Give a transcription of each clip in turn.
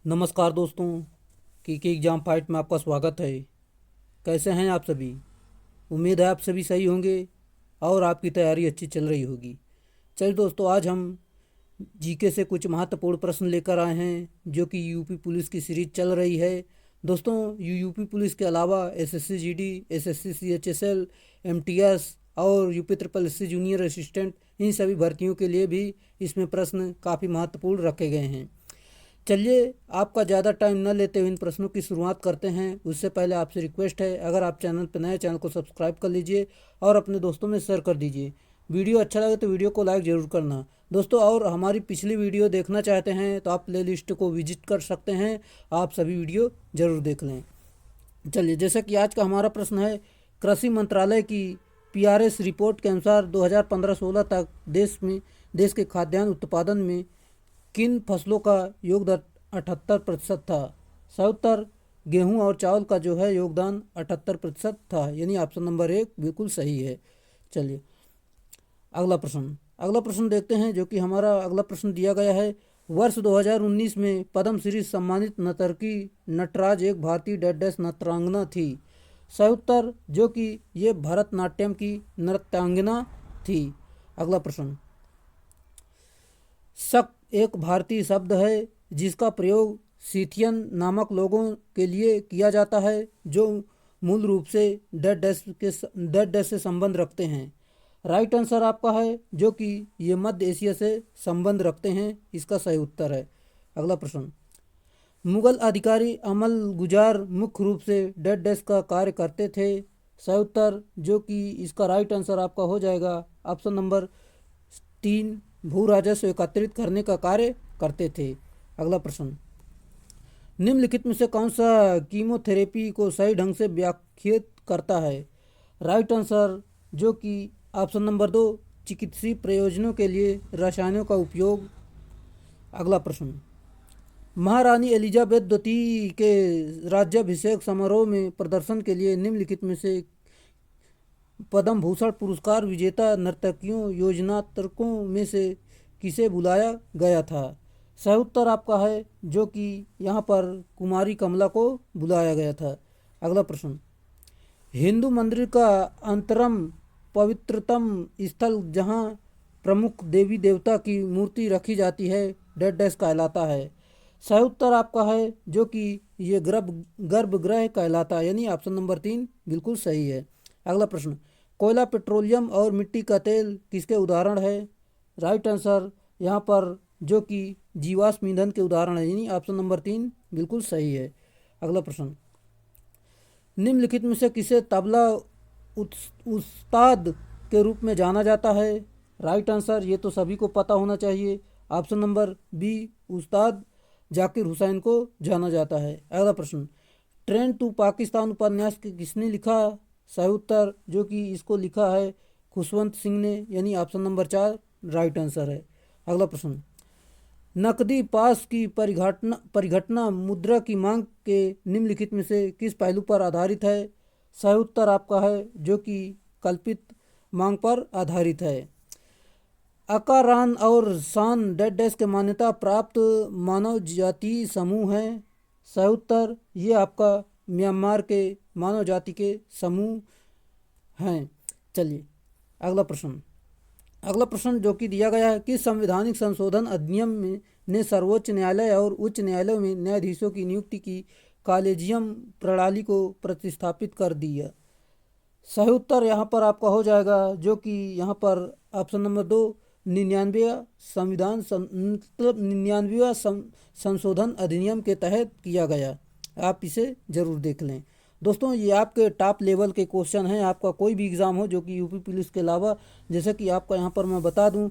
नमस्कार दोस्तों, की एग्ज़ाम फाइट में आपका स्वागत है। कैसे हैं आप सभी? उम्मीद है आप सभी सही होंगे और आपकी तैयारी अच्छी चल रही होगी। चलिए दोस्तों, आज हम जीके से कुछ महत्वपूर्ण प्रश्न लेकर आए हैं जो कि यूपी पुलिस की सीरीज चल रही है। दोस्तों, यूपी पुलिस के अलावा SSC GD, SSC CHSL, MTS और UP triple SC junior assistant, इन सभी भर्तियों के लिए भी इसमें प्रश्न काफ़ी महत्वपूर्ण रखे गए हैं। चलिए, आपका ज़्यादा टाइम न लेते हुए इन प्रश्नों की शुरुआत करते हैं। उससे पहले आपसे रिक्वेस्ट है, अगर आप चैनल पर नए, चैनल को सब्सक्राइब कर लीजिए और अपने दोस्तों में शेयर कर दीजिए। वीडियो अच्छा लगे तो वीडियो को लाइक ज़रूर करना दोस्तों। और हमारी पिछली वीडियो देखना चाहते हैं तो आप प्ले लिस्ट को विजिट कर सकते हैं। आप सभी वीडियो ज़रूर देख लें। चलिए, जैसा कि आज का हमारा प्रश्न है, कृषि मंत्रालय की पीआरएस रिपोर्ट के अनुसार 2015-16 तक देश के खाद्यान्न उत्पादन में किन फसलों का योगदान 78% था? सही उत्तर गेहूं और चावल का जो है योगदान 78% था, यानी ऑप्शन नंबर 1 बिल्कुल सही है। चलिए, अगला प्रश्न देखते हैं, जो कि हमारा अगला प्रश्न दिया गया है। वर्ष 2019 में पद्मश्री सम्मानित नर्तकी नटराज एक भारतीय डैश नृत्यांगना थी। सही उत्तर जो कि ये भरतनाट्यम की नृत्यांगना थी। अगला प्रश्न, शक एक भारतीय शब्द है जिसका प्रयोग सीथियन नामक लोगों के लिए किया जाता है जो मूल रूप से डेड डैश से संबंध रखते हैं। राइट आंसर आपका है जो कि ये मध्य एशिया से संबंध रखते हैं, इसका सही उत्तर है। अगला प्रश्न, मुगल अधिकारी अमल गुजार मुख्य रूप से डेड डैश का कार्य करते थे। सही उत्तर जो कि इसका राइट आंसर आपका हो जाएगा ऑप्शन नंबर 3, भू राजस्व एकत्रित करने का कार्य करते थे। अगला प्रश्न, निम्नलिखित में से कौन सा कीमोथेरेपी को सही ढंग से व्याख्यात करता है? राइट आंसर जो कि ऑप्शन नंबर 2, चिकित्सीय प्रयोजनों के लिए रसायनों का उपयोग। अगला प्रश्न, महारानी एलिजाबेथ द्वितीय के राज्याभिषेक समारोह में प्रदर्शन के लिए निम्नलिखित में से पद्म भूषण पुरस्कार विजेता नर्तकियों योजनातर्कों में से किसे बुलाया गया था? सही उत्तर आपका है जो कि यहाँ पर कुमारी कमला को बुलाया गया था। अगला प्रश्न, हिंदू मंदिर का अंतरम पवित्रतम स्थल जहाँ प्रमुख देवी देवता की मूर्ति रखी जाती है डेड डैश कहलाता है। सही उत्तर आपका है जो कि ये गर्भगृह कहलाता है, यानी ऑप्शन नंबर 3 बिल्कुल सही है। अगला प्रश्न, कोयला, पेट्रोलियम और मिट्टी का तेल किसके उदाहरण है? राइट आंसर यहाँ पर जो कि जीवाश्म ईंधन के उदाहरण है, यानी ऑप्शन नंबर 3 बिल्कुल सही है। अगला प्रश्न, निम्नलिखित में से किसे तबला उस्ताद के रूप में जाना जाता है? राइट आंसर ये तो सभी को पता होना चाहिए, ऑप्शन नंबर बी, उस्ताद जाकिर हुसैन को जाना जाता है। अगला प्रश्न, ट्रेन टू पाकिस्तान उपन्यास किसने लिखा? सही उत्तर जो कि इसको लिखा है खुशवंत सिंह ने, यानी ऑप्शन नंबर 4 राइट आंसर है। अगला प्रश्न, नकदी पास की परिघटना मुद्रा की मांग के निम्नलिखित में से किस पहलू पर आधारित है? सही उत्तर आपका है जो कि कल्पित मांग पर आधारित है। अकारान और शान डेड डैश के मान्यता प्राप्त मानव जातीय समूह हैं। सही उत्तर ये आपका म्यांमार के मानव जाति के समूह हैं। चलिए, अगला प्रश्न जो कि दिया गया है कि संवैधानिक संशोधन अधिनियम में ने सर्वोच्च न्यायालय और उच्च न्यायालय में न्यायाधीशों की नियुक्ति की कॉलेजियम प्रणाली को प्रतिस्थापित कर दिया। सही उत्तर यहाँ पर आपका हो जाएगा जो कि यहाँ पर ऑप्शन नंबर 2, 99वां संशोधन अधिनियम के तहत किया गया। आप इसे ज़रूर देख लें दोस्तों। ये आपके टॉप लेवल के क्वेश्चन हैं, आपका कोई भी एग्ज़ाम हो जो कि यूपी पुलिस के अलावा, जैसे कि आपका यहाँ पर मैं बता दूँ,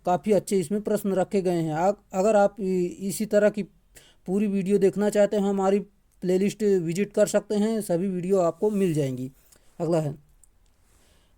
काफ़ी अच्छे इसमें प्रश्न रखे गए हैं। अगर आप इसी तरह की पूरी वीडियो देखना चाहते हैं, हमारी प्लेलिस्ट विजिट कर सकते हैं, सभी वीडियो आपको मिल जाएंगी। अगला है,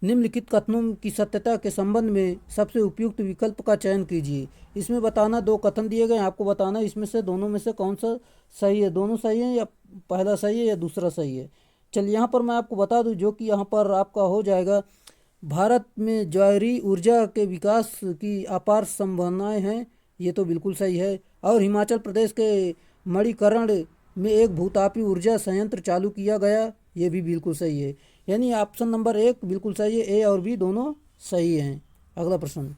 निम्नलिखित कथनों की सत्यता के संबंध में सबसे उपयुक्त विकल्प का चयन कीजिए। इसमें बताना, 2 कथन दिए गए, आपको बताना इसमें से दोनों में से कौन सा सही है। दोनों सही है या पहला सही है या दूसरा सही है। चलिए, यहाँ पर मैं आपको बता दूँ जो कि यहाँ पर आपका हो जाएगा, भारत में जौहरी ऊर्जा के विकास की अपार संभावनाएं हैं, ये तो बिल्कुल सही है। और हिमाचल प्रदेश के मणिकर्ण में एक भूतापी ऊर्जा संयंत्र चालू किया गया, ये भी बिल्कुल सही है। यानी ऑप्शन नंबर 1 बिल्कुल सही है, ए और बी दोनों सही हैं। अगला प्रश्न,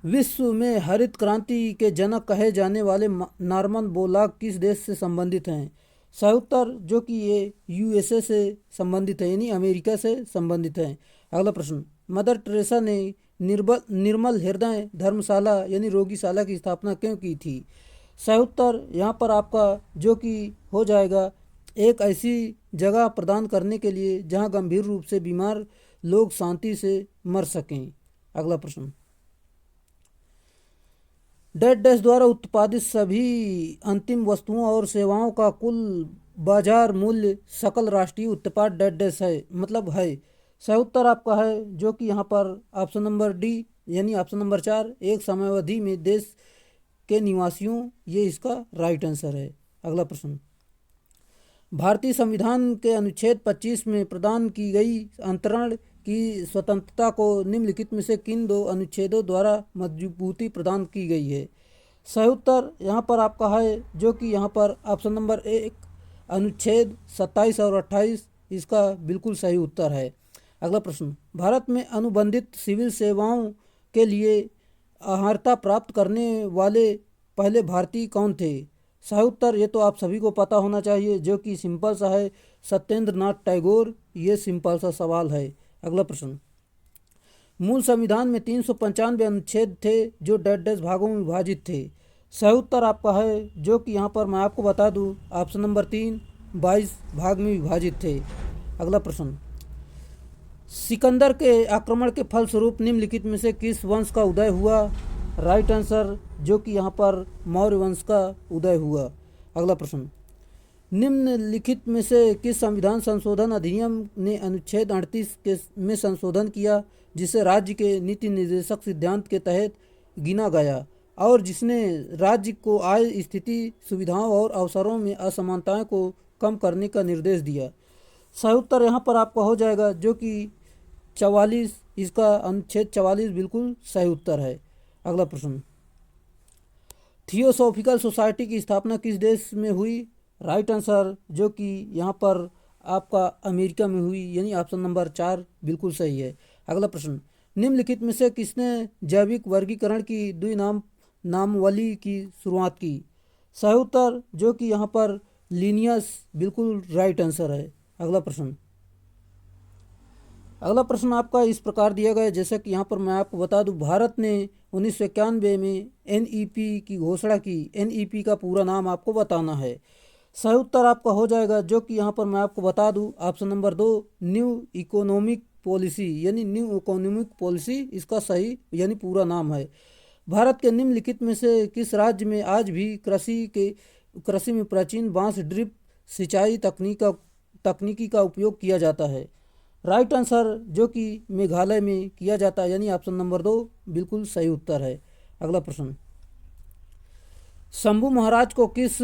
विश्व में हरित क्रांति के जनक कहे जाने वाले नॉर्मन बोरलॉग किस देश से संबंधित हैं? सही उत्तर जो कि ये यूएसए से संबंधित है, यानी अमेरिका से संबंधित है। अगला प्रश्न, मदर टेरेसा ने निर्मल हृदय धर्मशाला यानी रोगीशाला की स्थापना क्यों की थी? सही उत्तर यहाँ पर आपका जो कि हो जाएगा एक ऐसी जगह प्रदान करने के लिए जहाँ गंभीर रूप से बीमार लोग शांति से मर सकें। अगला प्रश्न, डेट डैश द्वारा उत्पादित सभी अंतिम वस्तुओं और सेवाओं का कुल बाजार मूल्य सकल राष्ट्रीय उत्पाद डेट डैश है, मतलब है। सही उत्तर आपका है जो कि यहाँ पर ऑप्शन नंबर डी यानी ऑप्शन नंबर 4 एक समयावधि में देश के निवासियों, ये इसका राइट आंसर है। अगला प्रश्न, भारतीय संविधान के अनुच्छेद 25 में प्रदान की गई अंतरण की स्वतंत्रता को निम्नलिखित में से किन दो अनुच्छेदों द्वारा मजबूती प्रदान की गई है? सही उत्तर यहाँ पर आपका है जो कि यहाँ पर ऑप्शन नंबर 1 अनुच्छेद 27 और 28 इसका बिल्कुल सही उत्तर है। अगला प्रश्न, भारत में अनुबंधित सिविल सेवाओं के लिए अर्हता प्राप्त करने वाले पहले भारतीय कौन थे? सही उत्तर ये तो आप सभी को पता होना चाहिए जो कि सिंपल सा है, सत्येंद्र नाथ टैगोर। ये सिंपल सा सवाल है। अगला प्रश्न, मूल संविधान में 395 अनुच्छेद थे जो डेढ़ डेढ़ भागों में विभाजित थे। सही उत्तर आपका है जो कि यहाँ पर मैं आपको बता दूँ ऑप्शन नंबर 3 22 भाग में विभाजित थे। अगला प्रश्न, सिकंदर के आक्रमण के फलस्वरूप निम्नलिखित में से किस वंश का उदय हुआ? राइट आंसर जो कि यहाँ पर मौर्य वंश का उदय हुआ। अगला प्रश्न, निम्नलिखित में से किस संविधान संशोधन अधिनियम ने अनुच्छेद 38 के में संशोधन किया जिसे राज्य के नीति निर्देशक सिद्धांत के तहत गिना गया और जिसने राज्य को आय, स्थिति, सुविधाओं और अवसरों में असमानताएं को कम करने का निर्देश दिया? सही उत्तर यहाँ पर आपका हो जाएगा जो कि 44, इसका अनुच्छेद 44 बिल्कुल सही उत्तर है। अगला प्रश्न, थियोसॉफिकल सोसाइटी की स्थापना किस देश में हुई? राइट आंसर जो कि यहाँ पर आपका अमेरिका में हुई, यानी ऑप्शन नंबर 4 बिल्कुल सही है। अगला प्रश्न, निम्नलिखित में से किसने जैविक वर्गीकरण की नामावली की शुरुआत की? सही उत्तर जो कि यहाँ पर लिनियस बिल्कुल राइट आंसर है। अगला प्रश्न आपका इस प्रकार दिया गया है, जैसे कि यहाँ पर मैं आपको बता दूं, भारत ने 1991 में NEP की घोषणा की। NEP का पूरा नाम आपको बताना है। सही उत्तर आपका हो जाएगा जो कि यहाँ पर मैं आपको बता दूं option number 2 new economic policy, यानी न्यू इकोनॉमिक पॉलिसी इसका सही यानी पूरा नाम है। भारत के निम्नलिखित में से किस राज्य में आज भी कृषि में प्राचीन बांस ड्रिप सिंचाई तकनीकी का उपयोग किया जाता है? राइट आंसर जो कि मेघालय में किया जाता है, यानी ऑप्शन नंबर 2 बिल्कुल सही उत्तर है। अगला प्रश्न, शंभू महाराज को किस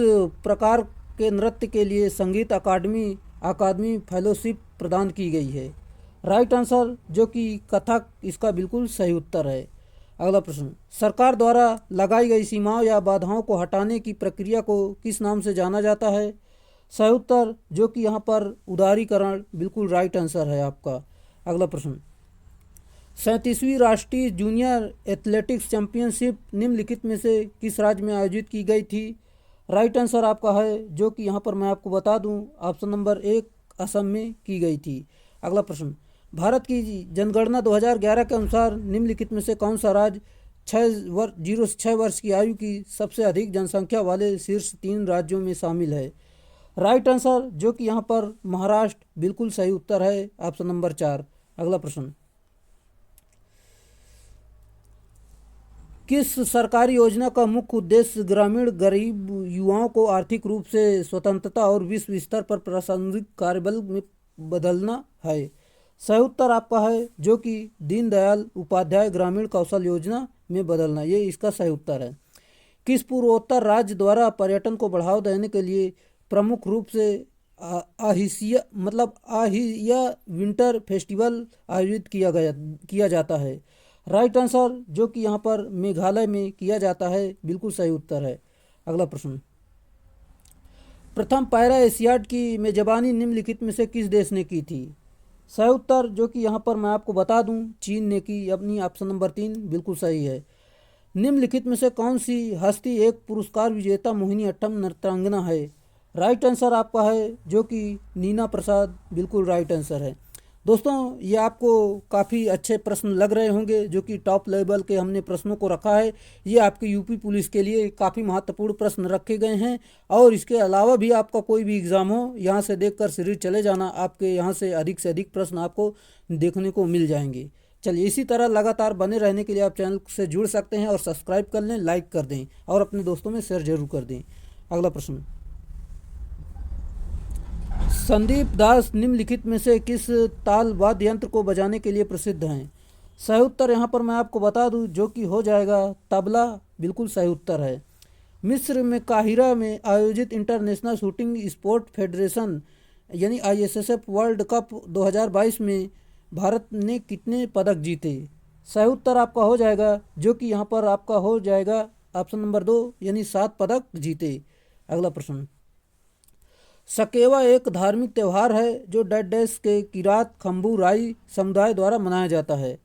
प्रकार के नृत्य के लिए संगीत अकादमी फेलोशिप प्रदान की गई है? राइट आंसर जो कि कथक इसका बिल्कुल सही उत्तर है। अगला प्रश्न, सरकार द्वारा लगाई गई सीमाओं या बाधाओं को हटाने की प्रक्रिया को किस नाम से जाना जाता है? सही उत्तर जो कि यहाँ पर उदारीकरण बिल्कुल राइट आंसर है आपका। अगला प्रश्न, 37वीं राष्ट्रीय जूनियर एथलेटिक्स चैंपियनशिप निम्नलिखित में से किस राज्य में आयोजित की गई थी? राइट आंसर आपका है जो कि यहाँ पर मैं आपको बता दूं ऑप्शन नंबर 1 असम में की गई थी। अगला प्रश्न, भारत की जनगणना 2011 के अनुसार निम्नलिखित में से कौन सा राज्य 0 से 6 वर्ष की आयु की सबसे अधिक जनसंख्या वाले शीर्ष 3 राज्यों में शामिल है? राइट आंसर जो कि यहाँ पर महाराष्ट्र बिल्कुल सही उत्तर है, ऑप्शन नंबर 4। अगला प्रश्न, किस सरकारी योजना का मुख्य उद्देश्य ग्रामीण गरीब युवाओं को आर्थिक रूप से स्वतंत्रता और विश्व स्तर पर प्रासंगिक कार्यबल में बदलना है? सही उत्तर आपका है जो कि दीनदयाल उपाध्याय ग्रामीण कौशल योजना में बदलना, ये इसका सही उत्तर है। किस पूर्वोत्तर राज्य द्वारा पर्यटन को बढ़ावा देने के लिए प्रमुख रूप से आहिया विंटर फेस्टिवल आयोजित किया जाता है? राइट आंसर जो कि यहाँ पर मेघालय में किया जाता है, बिल्कुल सही उत्तर है। अगला प्रश्न, प्रथम पैरा एशियाड की मेजबानी निम्नलिखित में से किस देश ने की थी? सही उत्तर जो कि यहाँ पर मैं आपको बता दूं, चीन ने की अपनी। ऑप्शन नंबर 3 बिल्कुल सही है। निम्नलिखित में से कौन सी हस्ती एक पुरस्कार विजेता मोहिनीअट्टम नृत्यांगना है? राइट आंसर आपका है जो कि नीना प्रसाद, बिल्कुल राइट आंसर है। दोस्तों, ये आपको काफ़ी अच्छे प्रश्न लग रहे होंगे जो कि टॉप लेवल के हमने प्रश्नों को रखा है। ये आपके यूपी पुलिस के लिए काफ़ी महत्वपूर्ण प्रश्न रखे गए हैं। और इसके अलावा भी आपका कोई भी एग्ज़ाम हो, यहाँ से देखकर सीरीज चले जाना, आपके यहाँ से अधिक प्रश्न आपको देखने को मिल जाएंगे। चलिए, इसी तरह लगातार बने रहने के लिए आप चैनल से जुड़ सकते हैं और सब्सक्राइब कर लें, लाइक कर दें और अपने दोस्तों में शेयर जरूर कर दें। अगला प्रश्न, संदीप दास निम्नलिखित में से किस ताल वाद्य यंत्र को बजाने के लिए प्रसिद्ध हैं? सही उत्तर यहाँ पर मैं आपको बता दूं जो कि हो जाएगा तबला, बिल्कुल सही उत्तर है। मिस्र में काहिरा में आयोजित इंटरनेशनल शूटिंग स्पोर्ट फेडरेशन यानी ISSF वर्ल्ड कप 2022 में भारत ने कितने पदक जीते? सही उत्तर आपका हो जाएगा जो कि यहाँ पर आपका हो जाएगा ऑप्शन नंबर 2 यानी 7 पदक जीते। अगला प्रश्न, सकेवा एक धार्मिक त्यौहार है जो डैश के किरात खम्बू राई समुदाय द्वारा मनाया जाता है।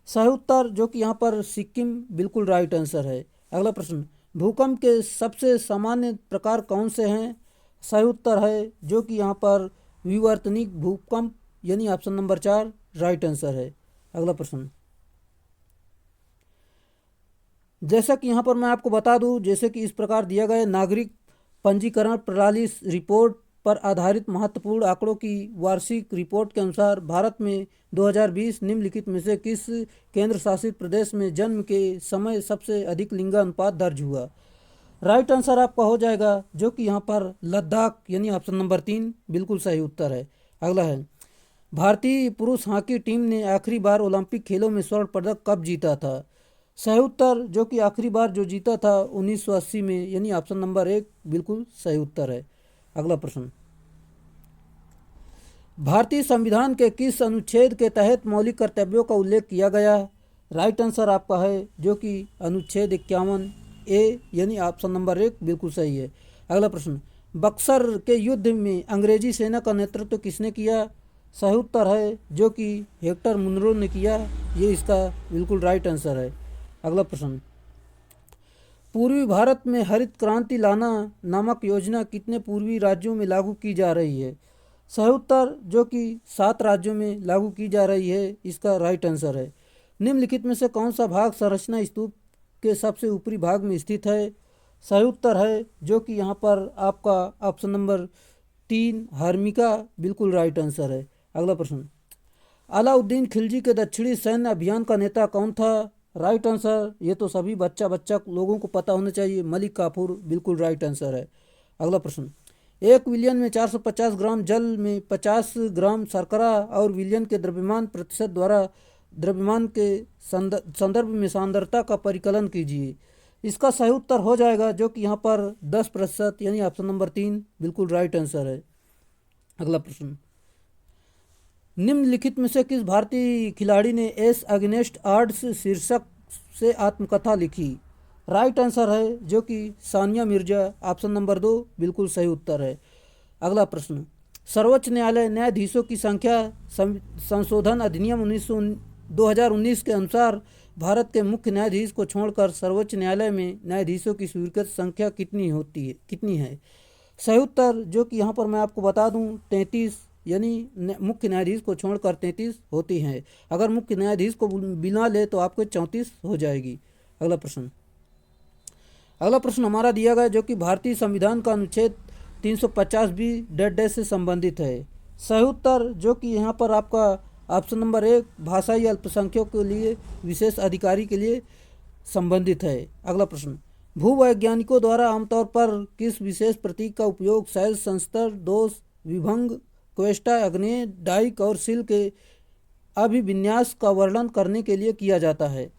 सही उत्तर जो कि यहाँ पर सिक्किम, बिल्कुल राइट आंसर है। अगला प्रश्न, भूकंप के सबसे सामान्य प्रकार कौन से हैं? सही उत्तर है जो कि यहाँ पर विवर्तनिक भूकंप यानी ऑप्शन नंबर 4 राइट आंसर है। अगला प्रश्न, जैसा कि यहाँ पर मैं आपको बता दूं, जैसे कि इस प्रकार दिया गया नागरिक पंजीकरण प्रणाली रिपोर्ट पर आधारित महत्वपूर्ण आंकड़ों की वार्षिक रिपोर्ट के अनुसार भारत में 2020 निम्नलिखित में से किस केंद्र शासित प्रदेश में जन्म के समय सबसे अधिक लिंगानुपात दर्ज हुआ? राइट आंसर आपका हो जाएगा जो कि यहाँ पर लद्दाख यानी ऑप्शन नंबर 3 बिल्कुल सही उत्तर है। अगला है, भारतीय पुरुष हॉकी टीम ने आखिरी बार ओलंपिक खेलों में स्वर्ण पदक कब जीता था? सही उत्तर जो कि आखिरी बार जो जीता था 1980 में यानी ऑप्शन नंबर 1 बिल्कुल सही उत्तर है। अगला प्रश्न, भारतीय संविधान के किस अनुच्छेद के तहत मौलिक कर्तव्यों का उल्लेख किया गया? राइट आंसर आपका है जो कि अनुच्छेद 51A यानी ऑप्शन नंबर 1 बिल्कुल सही है। अगला प्रश्न, बक्सर के युद्ध में अंग्रेजी सेना का नेतृत्व किसने किया? सही उत्तर है जो कि हेक्टर मुनरो ने किया, ये इसका बिल्कुल राइट आंसर है। अगला प्रश्न, पूर्वी भारत में हरित क्रांति लाना नामक योजना कितने पूर्वी राज्यों में लागू की जा रही है? सही उत्तर जो कि 7 राज्यों में लागू की जा रही है, इसका राइट आंसर है। निम्नलिखित में से कौन सा भाग संरचना स्तूप के सबसे ऊपरी भाग में स्थित है? सही उत्तर है जो कि यहाँ पर आपका ऑप्शन नंबर 3 हर्मिका, बिल्कुल राइट आंसर है। अगला प्रश्न, अलाउद्दीन खिलजी के दक्षिणी सैन्य अभियान का नेता कौन था? राइट आंसर ये तो सभी बच्चा लोगों को पता होना चाहिए, मलिक काफूर, बिल्कुल राइट आंसर है। अगला प्रश्न, 1 विलियन में 450 ग्राम जल में 50 ग्राम शर्करा और विलियन के द्रव्यमान प्रतिशत द्वारा द्रव्यमान के संदर्भ में सांद्रता का परिकलन कीजिए। इसका सही उत्तर हो जाएगा जो कि यहाँ पर 10% यानी ऑप्शन नंबर 3 बिल्कुल राइट आंसर है। अगला प्रश्न, निम्नलिखित में से किस भारतीय खिलाड़ी ने एस अगेंस्ट ऑड्स शीर्षक से आत्मकथा लिखी? राइट आंसर है जो कि सानिया मिर्जा, ऑप्शन नंबर 2 बिल्कुल सही उत्तर है। अगला प्रश्न, सर्वोच्च न्यायालय न्यायाधीशों की संख्या संशोधन अधिनियम 2019 के अनुसार भारत के मुख्य न्यायाधीश को छोड़कर सर्वोच्च न्यायालय में न्यायाधीशों की स्वीकृत संख्या कितनी है? सही उत्तर जो कि यहाँ पर मैं आपको बता दूँ 33 यानी मुख्य न्यायाधीश को छोड़कर 33 होती हैं। अगर मुख्य न्यायाधीश को बिना ले तो आपको 34 हो जाएगी। अगला प्रश्न हमारा दिया गया जो कि भारतीय संविधान का अनुच्छेद 350 भी डैश से संबंधित है। सही उत्तर जो कि यहाँ पर आपका ऑप्शन नंबर 1 भाषाई अल्पसंख्यकों के लिए विशेष अधिकारी के लिए संबंधित है। अगला प्रश्न, भूवैज्ञानिकों द्वारा आमतौर पर किस विशेष प्रतीक का उपयोग शैल संस्तर दोष विभंग क्वेस्टा अग्नेय डाइक और सिल के अभिविन्यास का वर्णन करने के लिए किया जाता है?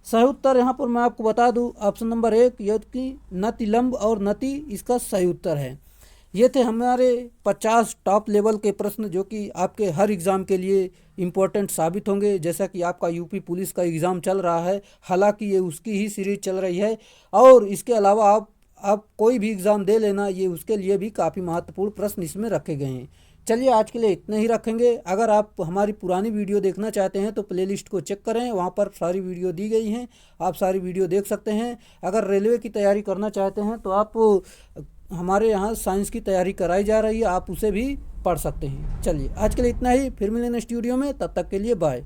सही उत्तर यहाँ पर मैं आपको बता दूँ ऑप्शन नंबर 1 यह कि नति लंब और नति इसका सही उत्तर है। ये थे हमारे 50 टॉप लेवल के प्रश्न जो कि आपके हर एग्ज़ाम के लिए इम्पोर्टेंट साबित होंगे। जैसा कि आपका यूपी पुलिस का एग्ज़ाम चल रहा है, हालांकि ये उसकी ही सीरीज चल रही है और इसके अलावा अब कोई भी एग्ज़ाम दे लेना, ये उसके लिए भी काफ़ी महत्वपूर्ण प्रश्न इसमें रखे गए हैं। चलिए आज के लिए इतना ही रखेंगे। अगर आप हमारी पुरानी वीडियो देखना चाहते हैं तो प्लेलिस्ट को चेक करें, वहाँ पर सारी वीडियो दी गई हैं, आप सारी वीडियो देख सकते हैं। अगर रेलवे की तैयारी करना चाहते हैं तो आप हमारे यहाँ साइंस की तैयारी कराई जा रही है, आप उसे भी पढ़ सकते हैं। चलिए आज के लिए इतना ही, फिर मिलेंगे नेक्स्ट वीडियो में, तब तक के लिए बाय।